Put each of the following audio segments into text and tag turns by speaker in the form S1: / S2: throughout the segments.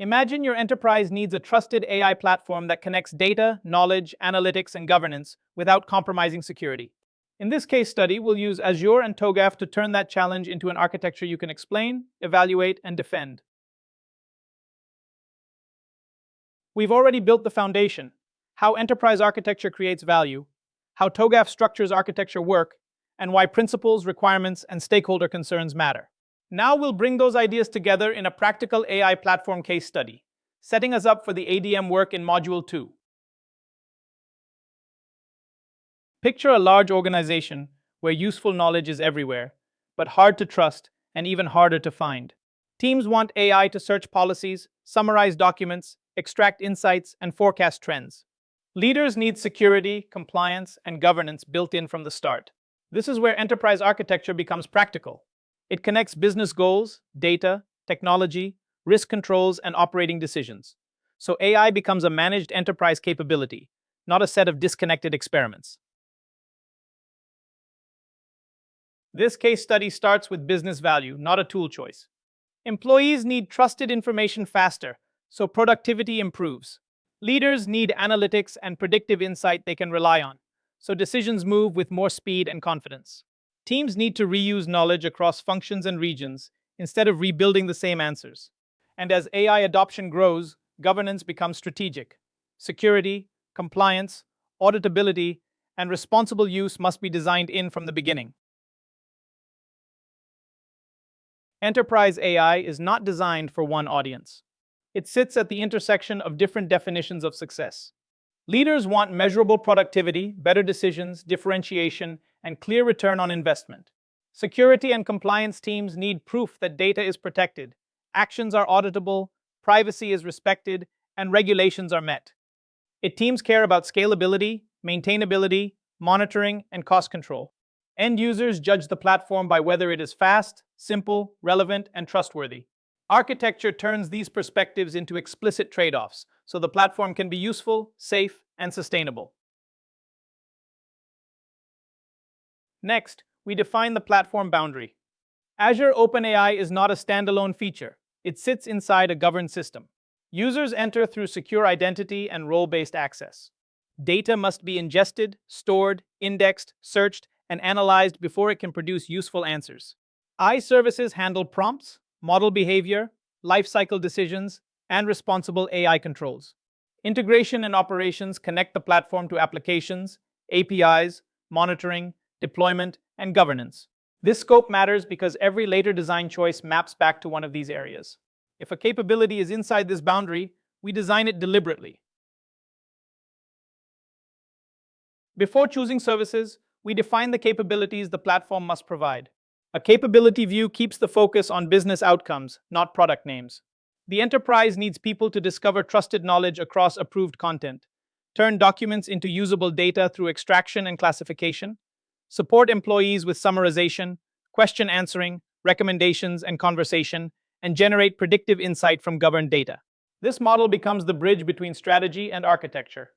S1: Imagine your enterprise needs a trusted AI platform that connects data, knowledge, analytics, and governance without compromising security. In this case study, we'll use Azure and TOGAF to turn that challenge into an architecture you can explain, evaluate, and defend. We've already built the foundation: how enterprise architecture creates value, how TOGAF structures architecture work, and why principles, requirements, and stakeholder concerns matter. Now we'll bring those ideas together in a practical AI platform case study, setting us up for the ADM work in Module 2. Picture a large organization where useful knowledge is everywhere, but hard to trust and even harder to find. Teams want AI to search policies, summarize documents, extract insights, and forecast trends. Leaders need security, compliance, and governance built in from the start. This is where enterprise architecture becomes practical. It connects business goals, data, technology, risk controls, and operating decisions. So AI becomes a managed enterprise capability, not a set of disconnected experiments. This case study starts with business value, not a tool choice. Employees need trusted information faster, so productivity improves. Leaders need analytics and predictive insight they can rely on, so decisions move with more speed and confidence. Teams need to reuse knowledge across functions and regions instead of rebuilding the same answers. And as AI adoption grows, governance becomes strategic. Security, compliance, auditability, and responsible use must be designed in from the beginning. Enterprise AI is not designed for one audience. It sits at the intersection of different definitions of success. Leaders want measurable productivity, better decisions, differentiation, and clear return on investment. Security and compliance teams need proof that data is protected, actions are auditable, privacy is respected, and regulations are met. Teams care about scalability, maintainability, monitoring, and cost control. End users judge the platform by whether it is fast, simple, relevant, and trustworthy. Architecture turns these perspectives into explicit trade-offs, so the platform can be useful, safe, and sustainable. Next, we define the platform boundary. Azure OpenAI is not a standalone feature. It sits inside a governed system. Users enter through secure identity and role-based access. Data must be ingested, stored, indexed, searched, and analyzed before it can produce useful answers. AI services handle prompts, model behavior, lifecycle decisions, and responsible AI controls. Integration and operations connect the platform to applications, APIs, monitoring, deployment, and governance. This scope matters because every later design choice maps back to one of these areas. If a capability is inside this boundary, we design it deliberately. Before choosing services, we define the capabilities the platform must provide. A capability view keeps the focus on business outcomes, not product names. The enterprise needs people to discover trusted knowledge across approved content, turn documents into usable data through extraction and classification, support employees with summarization, question answering, recommendations, and conversation, and generate predictive insight from governed data. This model becomes the bridge between strategy and architecture.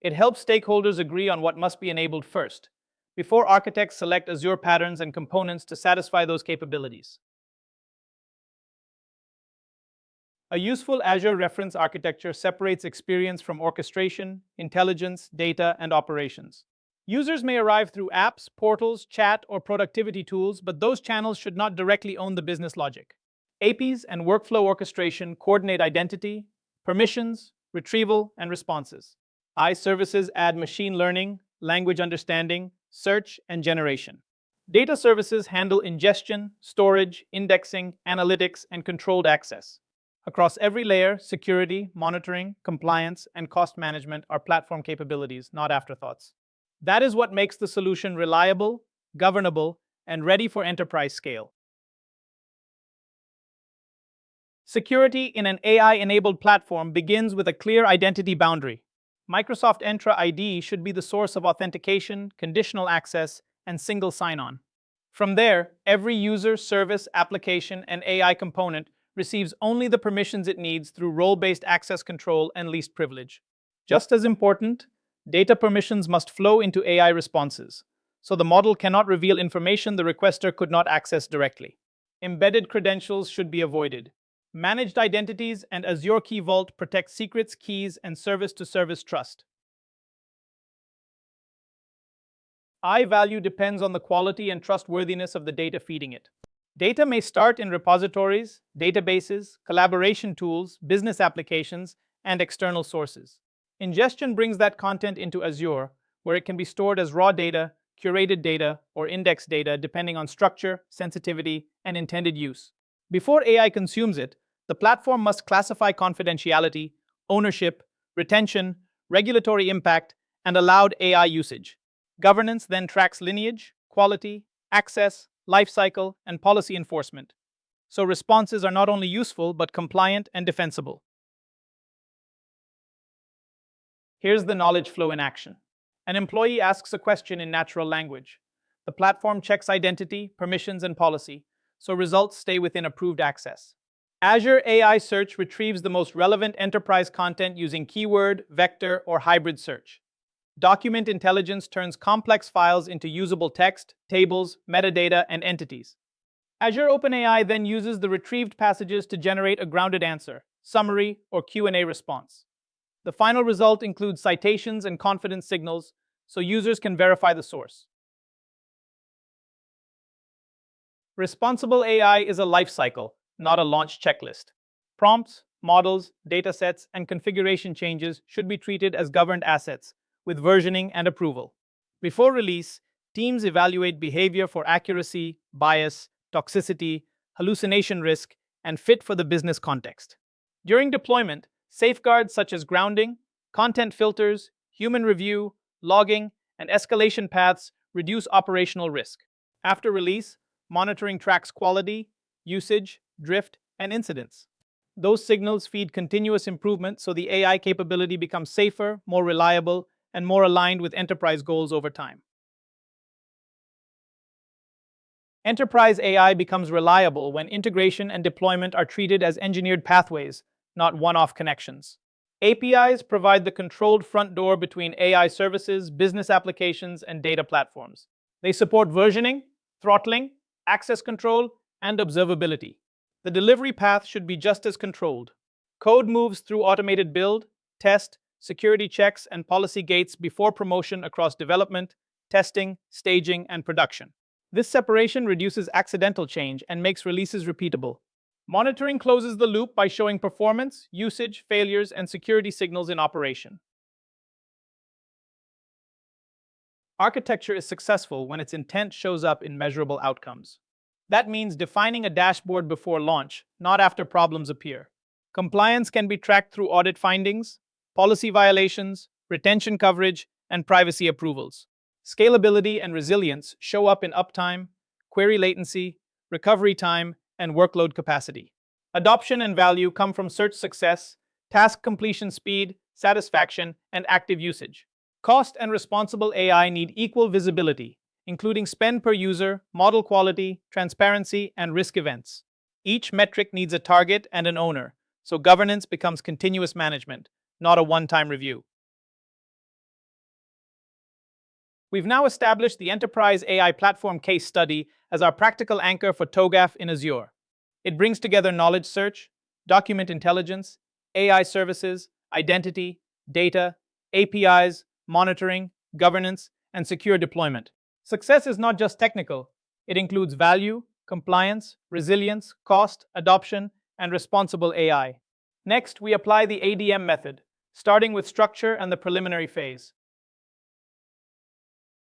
S1: It helps stakeholders agree on what must be enabled first, before architects select Azure patterns and components to satisfy those capabilities. A useful Azure reference architecture separates experience from orchestration, intelligence, data, and operations. Users may arrive through apps, portals, chat, or productivity tools, but those channels should not directly own the business logic. APIs and workflow orchestration coordinate identity, permissions, retrieval, and responses. AI services add machine learning, language understanding, search, and generation. Data services handle ingestion, storage, indexing, analytics, and controlled access. Across every layer, security, monitoring, compliance, and cost management are platform capabilities, not afterthoughts. That is what makes the solution reliable, governable, and ready for enterprise scale. Security in an AI-enabled platform begins with a clear identity boundary. Microsoft Entra ID should be the source of authentication, conditional access, and single sign-on. From there, every user, service, application, and AI component receives only the permissions it needs through role-based access control and least privilege. Just as important, data permissions must flow into AI responses, so the model cannot reveal information the requester could not access directly. Embedded credentials should be avoided. Managed identities and Azure Key Vault protect secrets, keys, and service-to-service trust. I value depends on the quality and trustworthiness of the data feeding it. Data may start in repositories, databases, collaboration tools, business applications, and external sources. Ingestion brings that content into Azure, where it can be stored as raw data, curated data, or indexed data depending on structure, sensitivity, and intended use. Before AI consumes it, the platform must classify confidentiality, ownership, retention, regulatory impact, and allowed AI usage. Governance then tracks lineage, quality, access, lifecycle, and policy enforcement. So responses are not only useful but compliant and defensible. Here's the knowledge flow in action. An employee asks a question in natural language. The platform checks identity, permissions, and policy, so results stay within approved access. Azure AI Search retrieves the most relevant enterprise content using keyword, vector, or hybrid search. Document intelligence turns complex files into usable text, tables, metadata, and entities. Azure OpenAI then uses the retrieved passages to generate a grounded answer, summary, or Q&A response. The final result includes citations and confidence signals, so users can verify the source. Responsible AI is a life cycle, not a launch checklist. Prompts, models, datasets, and configuration changes should be treated as governed assets, with versioning and approval. Before release, teams evaluate behavior for accuracy, bias, toxicity, hallucination risk, and fit for the business context. During deployment, safeguards such as grounding, content filters, human review, logging, and escalation paths reduce operational risk. After release, monitoring tracks quality, usage, drift, and incidents. Those signals feed continuous improvement so the AI capability becomes safer, more reliable, and more aligned with enterprise goals over time. Enterprise AI becomes reliable when integration and deployment are treated as engineered pathways, not one-off connections. APIs provide the controlled front door between AI services, business applications, and data platforms. They support versioning, throttling, access control, and observability. The delivery path should be just as controlled. Code moves through automated build, test, security checks, and policy gates before promotion across development, testing, staging, and production. This separation reduces accidental change and makes releases repeatable. Monitoring closes the loop by showing performance, usage, failures, and security signals in operation. Architecture is successful when its intent shows up in measurable outcomes. That means defining a dashboard before launch, not after problems appear. Compliance can be tracked through audit findings, policy violations, retention coverage, and privacy approvals. Scalability and resilience show up in uptime, query latency, recovery time, and workload capacity. Adoption and value come from search success, task completion speed, satisfaction, and active usage. Cost and responsible AI need equal visibility, including spend per user, model quality, transparency, and risk events. Each metric needs a target and an owner, so governance becomes continuous management, not a one-time review. We've now established the Enterprise AI Platform case study as our practical anchor for TOGAF in Azure. It brings together knowledge search, document intelligence, AI services, identity, data, APIs, monitoring, governance, and secure deployment. Success is not just technical. It includes value, compliance, resilience, cost, adoption, and responsible AI. Next, we apply the ADM method, starting with structure and the preliminary phase.